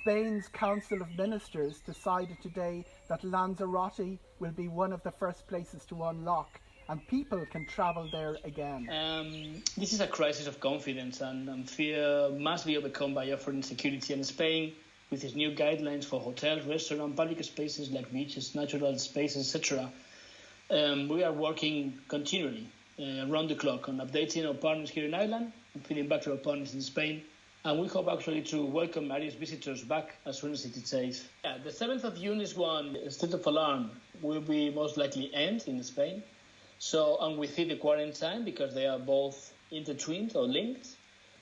Spain's Council of Ministers decided today that Lanzarote will be one of the first places to unlock, and people can travel there again. This is a crisis of confidence, and fear must be overcome by offering security. And Spain, with its new guidelines for hotels, restaurants, public spaces like beaches, natural spaces, etc., we are working continually, around the clock, on updating our partners here in Ireland and feeding back to our partners in Spain. And we hope actually to welcome Irish visitors back as soon as it is safe. The 7th of June is when the state of alarm will be most likely end in Spain. So, and with it the quarantine, because they are both intertwined or linked.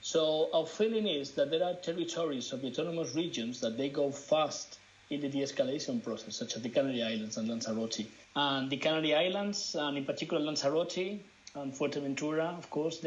So our feeling is that there are territories of the autonomous regions that they go fast in the de-escalation process, such as the Canary Islands and Lanzarote. And the Canary Islands, and in particular Lanzarote and Fuerteventura, of course,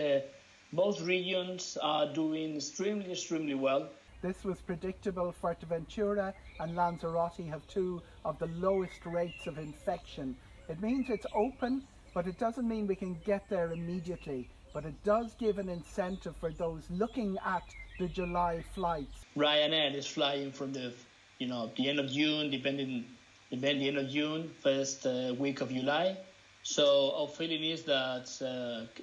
both regions are doing extremely well. This was predictable. Fuerteventura and Lanzarote have two of the lowest rates of infection. It means it's open, but it doesn't mean we can get there immediately. But it does give an incentive for those looking at the July flights. Ryanair is flying from the end of June, depending the end of June, first week of July. So our feeling is that,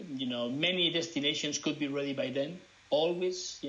many destinations could be ready by then, always,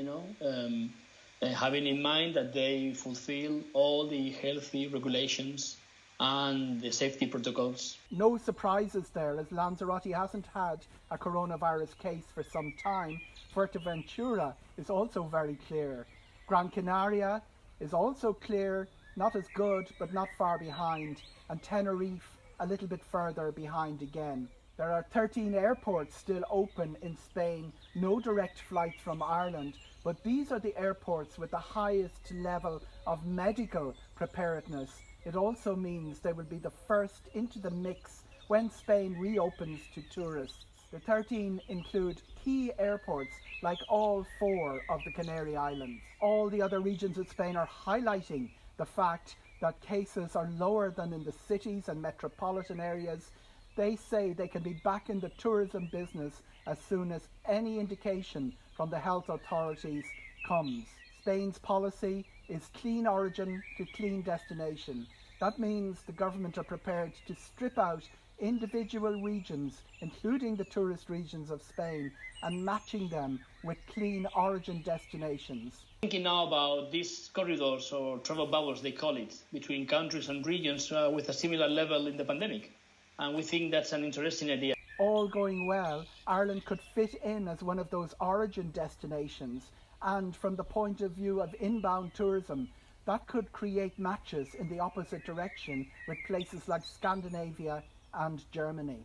having in mind that they fulfill all the healthy regulations and the safety protocols. No surprises there, as Lanzarote hasn't had a coronavirus case for some time. Fuerteventura is also very clear. Gran Canaria is also clear, not as good, but not far behind. And Tenerife a little bit further behind again. There are 13 airports still open in Spain, no direct flights from Ireland, but these are the airports with the highest level of medical preparedness. It also means they will be the first into the mix when Spain reopens to tourists. The 13 include key airports like all 4 of the Canary Islands. All the other regions of Spain are highlighting the fact that cases are lower than in the cities and metropolitan areas. They say they can be back in the tourism business as soon as any indication from the health authorities comes. Spain's policy is clean origin to clean destination. That means the government are prepared to strip out individual regions, including the tourist regions of Spain, and matching them with clean origin destinations. Thinking now about these corridors or travel bubbles, they call it, between countries and regions with a similar level in the pandemic. And we think that's an interesting idea. All going well, Ireland could fit in as one of those origin destinations. And from the point of view of inbound tourism, that could create matches in the opposite direction with places like Scandinavia and Germany.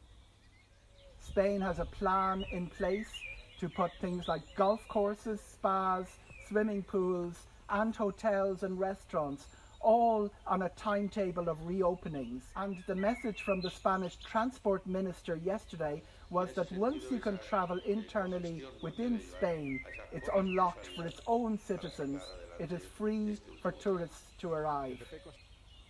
Spain has a plan in place to put things like golf courses, spas, swimming pools and hotels and restaurants all on a timetable of reopenings. And the message from the Spanish transport minister yesterday was that once you can travel internally within Spain, it's unlocked for its own citizens. It is free for tourists to arrive.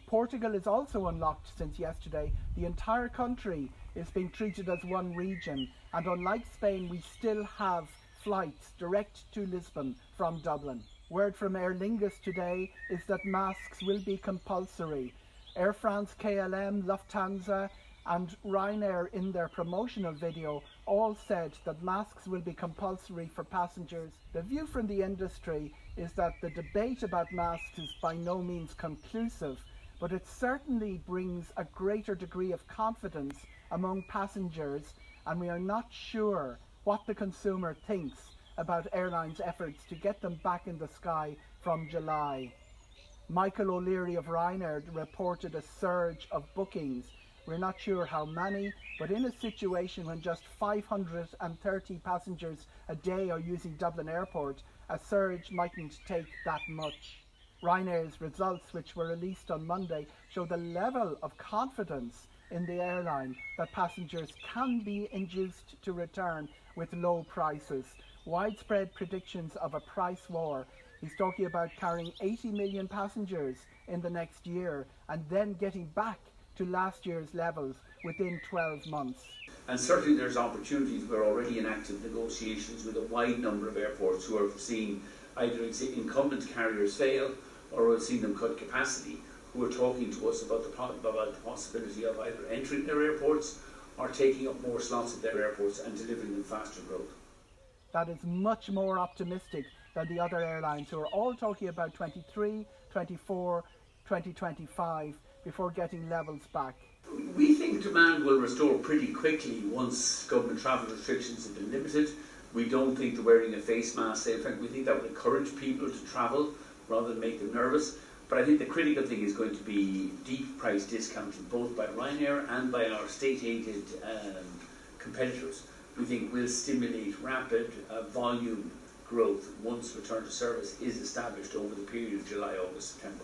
Portugal is also unlocked since yesterday. The entire country is being treated as one region, and unlike Spain, we still have flights direct to Lisbon from Dublin. Word from Aer Lingus today is that masks will be compulsory. Air France, KLM, Lufthansa and Ryanair in their promotional video all said that masks will be compulsory for passengers. The view from the industry is that the debate about masks is by no means conclusive, but it certainly brings a greater degree of confidence among passengers, and we are not sure what the consumer thinks about airlines' efforts to get them back in the sky from July. Michael O'Leary of Ryanair reported a surge of bookings. We're not sure how many, but in a situation when just 530 passengers a day are using Dublin Airport, a surge mightn't take that much. Ryanair's results, which were released on Monday, show the level of confidence in the airline that passengers can be induced to return with low prices. Widespread predictions of a price war. He's talking about carrying 80 million passengers in the next year and then getting back to last year's levels within 12 months. And certainly there's opportunities. We're already in active negotiations with a wide number of airports who are seeing either incumbent carriers fail or we've seen them cut capacity, who are talking to us about the possibility of either entering their airports or taking up more slots at their airports and delivering them faster growth. That is much more optimistic than the other airlines, who are all talking about 23, 24, 2025 before getting levels back. We think demand will restore pretty quickly once government travel restrictions have been lifted. We don't think the wearing a face mask, in fact, we think that will encourage people to travel rather than make them nervous. But I think the critical thing is going to be deep price discounting, both by Ryanair and by our state-aided competitors. We think will stimulate rapid volume growth once return to service is established over the period of July, August, September.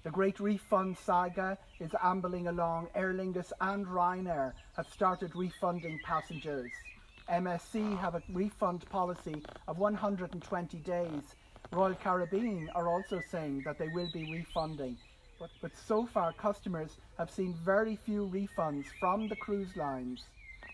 The great refund saga is ambling along. Aer Lingus and Ryanair have started refunding passengers. MSC have a refund policy of 120 days. Royal Caribbean are also saying that they will be refunding. But so far, customers have seen very few refunds from the cruise lines.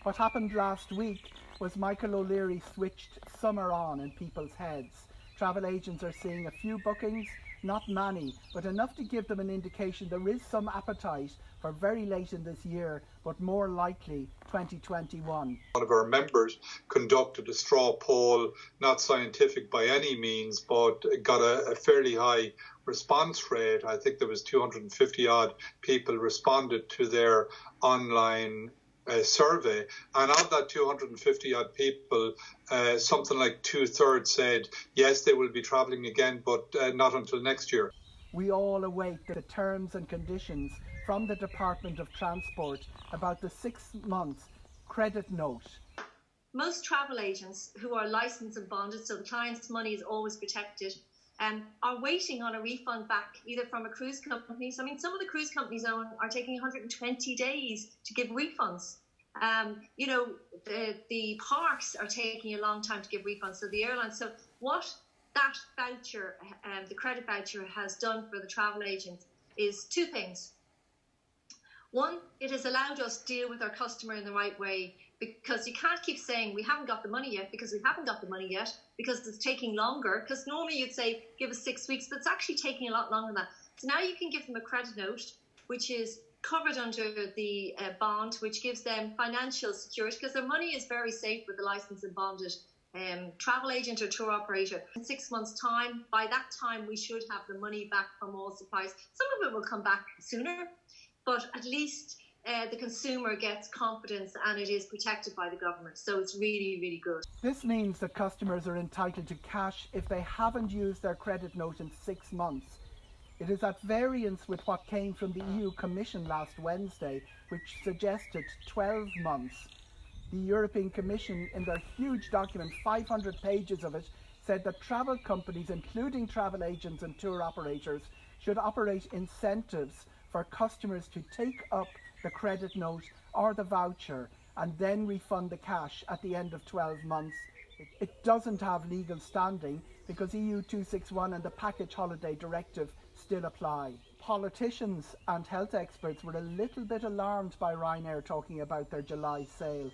What happened last week was Michael O'Leary switched summer on in people's heads. Travel agents are seeing a few bookings, not many, but enough to give them an indication there is some appetite for very late in this year, but more likely 2021. One of our members conducted a straw poll, not scientific by any means, but got a fairly high response rate. I think there was 250 odd people responded to their online survey, and of that 250 odd people, something like 2/3 said yes, they will be travelling again, but not until next year. We all await the terms and conditions from the Department of Transport about the 6 months credit note. Most travel agents who are licensed and bonded, so the client's money is always protected, are waiting on a refund back either from a cruise company. So, I mean, some of the cruise companies are taking 120 days to give refunds. The parks are taking a long time to give refunds, so the airlines. So what that voucher, the credit voucher, has done for the travel agents is two things. One, it has allowed us to deal with our customer in the right way, because you can't keep saying we haven't got the money yet, because we haven't got the money yet, because it's taking longer. Because normally you'd say give us 6 weeks, but it's actually taking a lot longer than that. So now you can give them a credit note, which is covered under the bond, which gives them financial security, because their money is very safe with a licensed and bonded travel agent or tour operator. In 6 months' time, by that time, we should have the money back from all suppliers. Some of it will come back sooner, but at least the consumer gets confidence and it is protected by the government. So it's really, really good. This means that customers are entitled to cash if they haven't used their credit note in 6 months. It is at variance with what came from the EU Commission last Wednesday, which suggested 12 months. The European Commission, in their huge document, 500 pages of it, said that travel companies, including travel agents and tour operators, should operate incentives for customers to take up the credit note or the voucher and then refund the cash at the end of 12 months. It doesn't have legal standing because EU 261 and the Package Holiday Directive still apply. Politicians and health experts were a little bit alarmed by Ryanair talking about their July sale.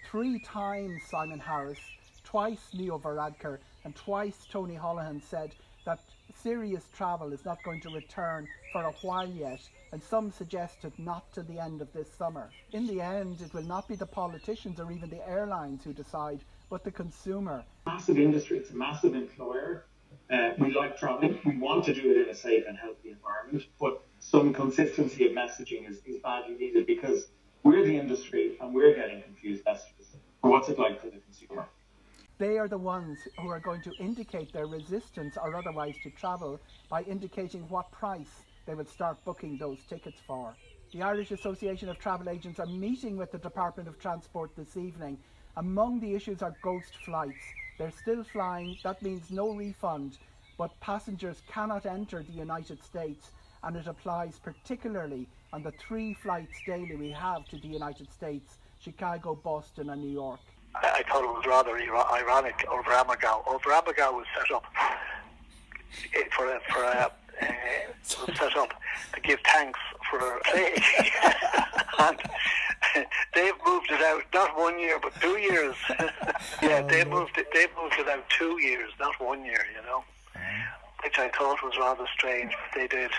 3 times Simon Harris, twice Leo Varadkar and twice Tony Holohan said that serious travel is not going to return for a while yet, and some suggested not to the end of this summer. In the end, it will not be the politicians or even the airlines who decide, but the consumer. Massive industry, it's a massive employer. We like travelling. We want to do it in a safe and healthy environment, but some consistency of messaging is badly needed, because we're the industry and we're getting confused messages. What's it like for the consumer? They are the ones who are going to indicate their resistance or otherwise to travel by indicating what price they will start booking those tickets for. The Irish Association of Travel Agents are meeting with the Department of Transport this evening. Among the issues are ghost flights. They're still flying, that means no refund, but passengers cannot enter the United States, and it applies particularly on the 3 flights daily we have to the United States: Chicago, Boston and New York. I thought it was rather ironic. Over Abigail was set up set up to give thanks for a plague, and they've moved it out not 1 year but 2 years. Yeah, they've moved it out 2 years, not 1 year. You know, which I thought was rather strange, but they did.